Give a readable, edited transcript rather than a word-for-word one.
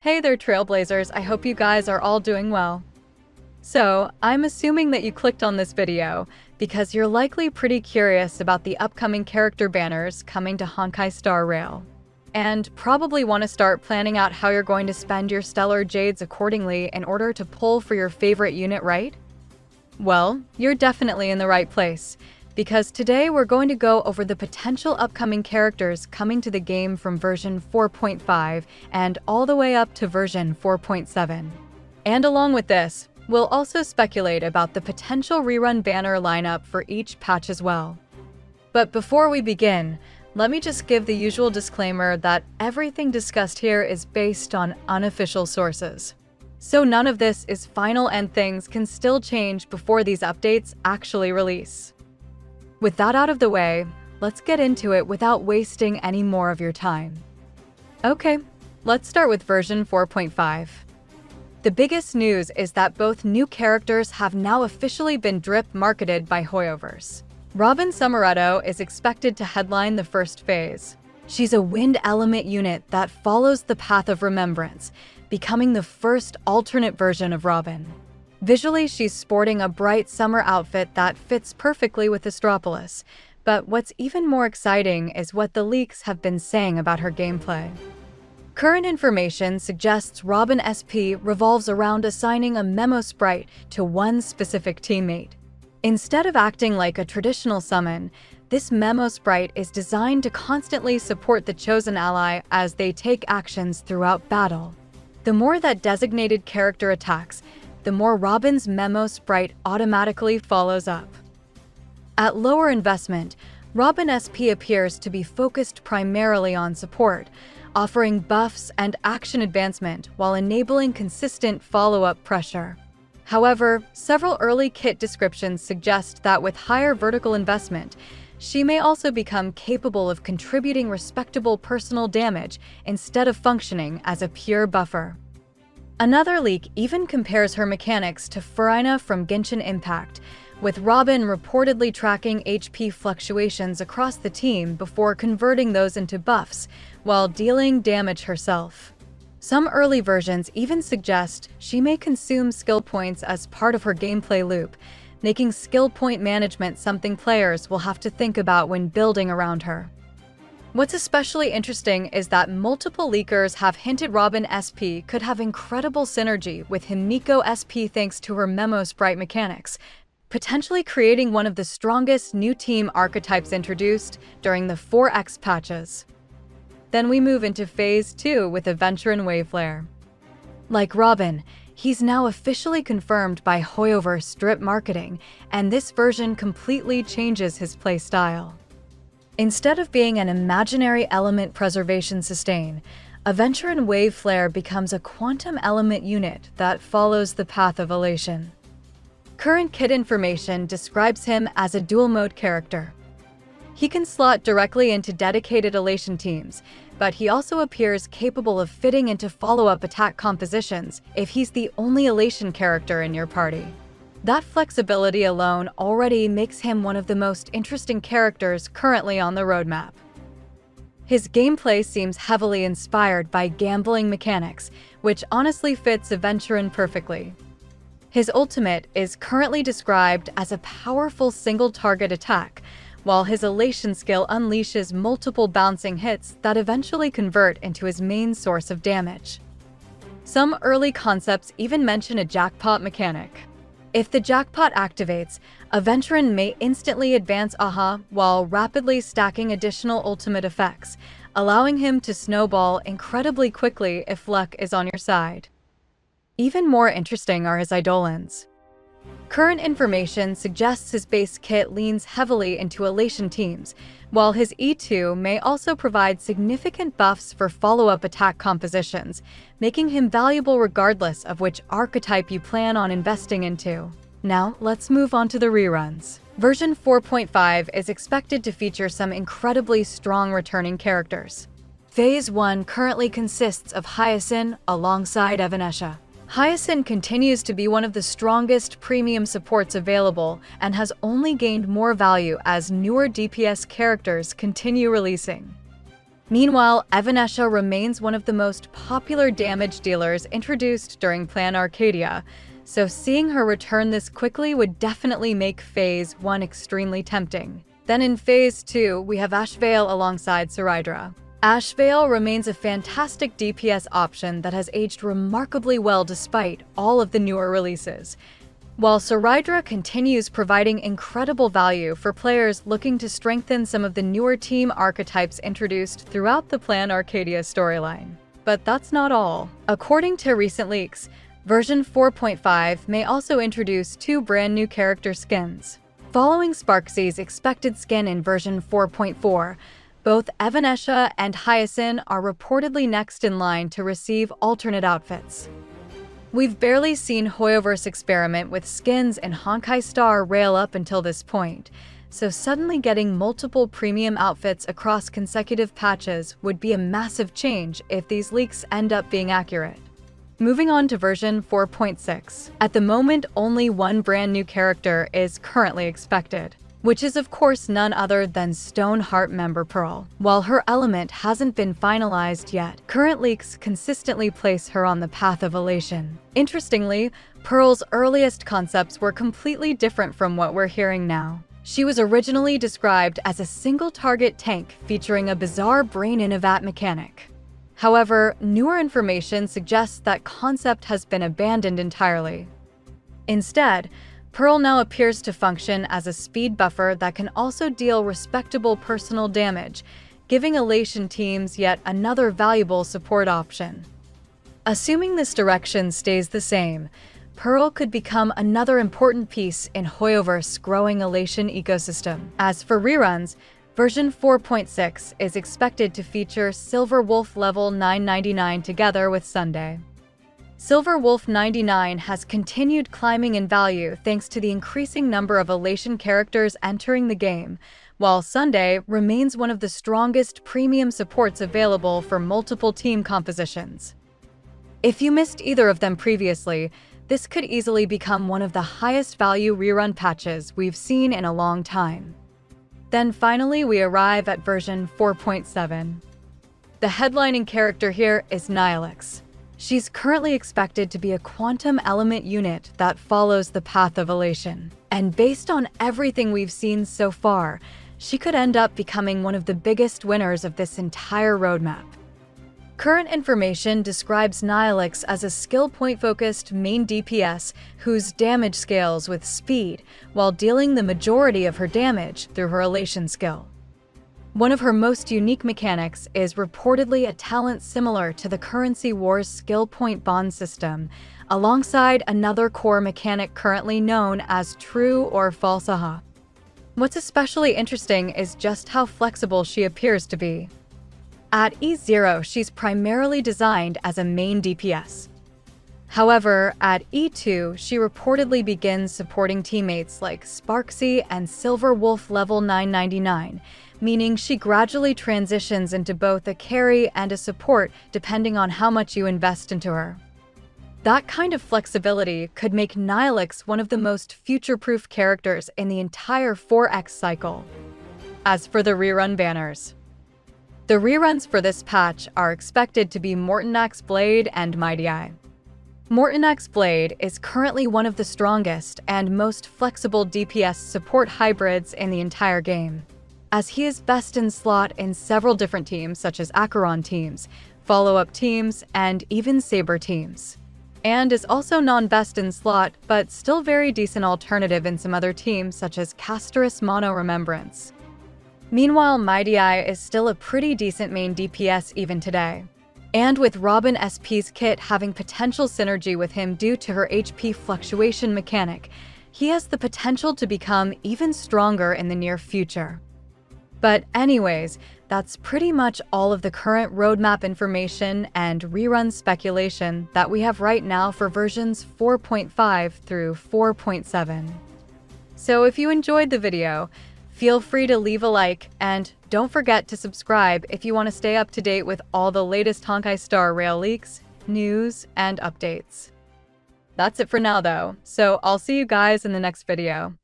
Hey there, Trailblazers. I hope you guys are all doing well. So, I'm assuming that you clicked on this video because you're likely pretty curious about the upcoming character banners coming to Honkai Star Rail, and probably want to start planning out how you're going to spend your stellar jades accordingly in order to pull for your favorite unit, right? Well, you're definitely in the right place, because today we're going to go over the potential upcoming characters coming to the game from version 4.5 and all the way up to version 4.7. And along with this, we'll also speculate about the potential rerun banner lineup for each patch as well. But before we begin, let me just give the usual disclaimer that everything discussed here is based on unofficial sources. So none of this is final and things can still change before these updates actually release. With that out of the way, let's get into it without wasting any more of your time. Okay, let's start with version 4.5. The biggest news is that both new characters have now officially been drip marketed by Hoyoverse. Robin Summeretto is expected to headline the first phase. She's a wind element unit that follows the path of remembrance, becoming the first alternate version of Robin. Visually, she's sporting a bright summer outfit that fits perfectly with Astropolis, but what's even more exciting is what the leaks have been saying about her gameplay. Current information suggests Robin SP revolves around assigning a memo sprite to one specific teammate. Instead of acting like a traditional summon, this memo sprite is designed to constantly support the chosen ally as they take actions throughout battle. The more that designated character attacks, the more Robin's memo sprite automatically follows up. At lower investment, Robin SP appears to be focused primarily on support, offering buffs and action advancement while enabling consistent follow-up pressure. However, several early kit descriptions suggest that with higher vertical investment, she may also become capable of contributing respectable personal damage instead of functioning as a pure buffer. Another leak even compares her mechanics to Furina from Genshin Impact, with Robin reportedly tracking HP fluctuations across the team before converting those into buffs, while dealing damage herself. Some early versions even suggest she may consume skill points as part of her gameplay loop, making skill point management something players will have to think about when building around her. What's especially interesting is that multiple leakers have hinted Robin SP could have incredible synergy with Himiko SP thanks to her memo sprite mechanics, potentially creating one of the strongest new team archetypes introduced during the 4X patches. Then we move into Phase 2 with aventurine Waveflare. Like Robin, he's now officially confirmed by Hoyoverse drip marketing, and this version completely changes his playstyle. Instead of being an imaginary element preservation sustain, aventurine Waveflare becomes a quantum element unit that follows the path of elation. Current kit information describes him as a dual-mode character. He can slot directly into dedicated elation teams, but he also appears capable of fitting into follow-up attack compositions if he's the only elation character in your party. That flexibility alone already makes him one of the most interesting characters currently on the roadmap. His gameplay seems heavily inspired by gambling mechanics, which honestly fits aventurine perfectly. His ultimate is currently described as a powerful single-target attack, while his elation skill unleashes multiple bouncing hits that eventually convert into his main source of damage. Some early concepts even mention a jackpot mechanic. If the jackpot activates, aventurine may instantly advance AHA while rapidly stacking additional ultimate effects, allowing him to snowball incredibly quickly if luck is on your side. Even more interesting are his eidolons. Current information suggests his base kit leans heavily into elation teams, while his E2 may also provide significant buffs for follow-up attack compositions, making him valuable regardless of which archetype you plan on investing into. Now, let's move on to the reruns. Version 4.5 is expected to feature some incredibly strong returning characters. Phase 1 currently consists of Hyacinth alongside Evanesha. Hyacinth continues to be one of the strongest premium supports available and has only gained more value as newer DPS characters continue releasing. Meanwhile, Evanesha remains one of the most popular damage dealers introduced during Plan Arcadia, so seeing her return this quickly would definitely make Phase 1 extremely tempting. Then in Phase 2, we have Ashvale alongside Sarydra. Ashvale remains a fantastic DPS option that has aged remarkably well despite all of the newer releases, while Sarydra continues providing incredible value for players looking to strengthen some of the newer team archetypes introduced throughout the Plan Arcadia storyline. But that's not all. According to recent leaks, version 4.5 may also introduce 2 brand new character skins. Following Sparksy's expected skin in version 4.4, both Evanesha and Hyacinth are reportedly next in line to receive alternate outfits. We've barely seen Hoyoverse experiment with skins in Honkai Star Rail up until this point, so suddenly getting multiple premium outfits across consecutive patches would be a massive change if these leaks end up being accurate. Moving on to version 4.6. At the moment, only one brand new character is currently expected, which is of course none other than Stoneheart member Pearl. While her element hasn't been finalized yet, current leaks consistently place her on the path of elation. Interestingly, Pearl's earliest concepts were completely different from what we're hearing now. She was originally described as a single-target tank featuring a bizarre brain in a vat mechanic. However, newer information suggests that concept has been abandoned entirely. Instead, Pearl now appears to function as a speed buffer that can also deal respectable personal damage, giving elation teams yet another valuable support option. Assuming this direction stays the same, Pearl could become another important piece in Hoyoverse's growing elation ecosystem. As for reruns, version 4.6 is expected to feature Silver Wolf level 999 together with Sunday. Silver Wolf 99 has continued climbing in value thanks to the increasing number of elation characters entering the game, while Sunday remains one of the strongest premium supports available for multiple team compositions. If you missed either of them previously, this could easily become one of the highest value rerun patches we've seen in a long time. Then finally we arrive at version 4.7. The headlining character here is Nihilix. She's currently expected to be a quantum element unit that follows the path of elation. And based on everything we've seen so far, she could end up becoming one of the biggest winners of this entire roadmap. Current information describes Nihilix as a skill point-focused main DPS whose damage scales with speed, while dealing the majority of her damage through her elation skill. One of her most unique mechanics is reportedly a talent similar to the Currency Wars skill point bond system, alongside another core mechanic currently known as True or False Aha. What's especially interesting is just how flexible she appears to be. At E0, she's primarily designed as a main DPS. However, at E2, she reportedly begins supporting teammates like Sparksy and Silver Wolf level 999, meaning she gradually transitions into both a carry and a support depending on how much you invest into her. That kind of flexibility could make Nihilix one of the most future-proof characters in the entire 4X cycle. As for the rerun banners, the reruns for this patch are expected to be Mortonak's Blade and Mighty Eye. Mortonak's Blade is currently one of the strongest and most flexible DPS support hybrids in the entire game, as he is best in slot in several different teams such as Acheron teams, follow-up teams, and even Saber teams, and is also non-best in slot but still very decent alternative in some other teams such as Castorus Mono Remembrance. Meanwhile, Mighty Eye is still a pretty decent main DPS even today. And with Robin SP's kit having potential synergy with him due to her HP fluctuation mechanic, he has the potential to become even stronger in the near future. But anyways, that's pretty much all of the current roadmap information and rerun speculation that we have right now for versions 4.5 through 4.7. So if you enjoyed the video, feel free to leave a like, and don't forget to subscribe if you want to stay up to date with all the latest Honkai Star Rail leaks, news, and updates. That's it for now though, so I'll see you guys in the next video.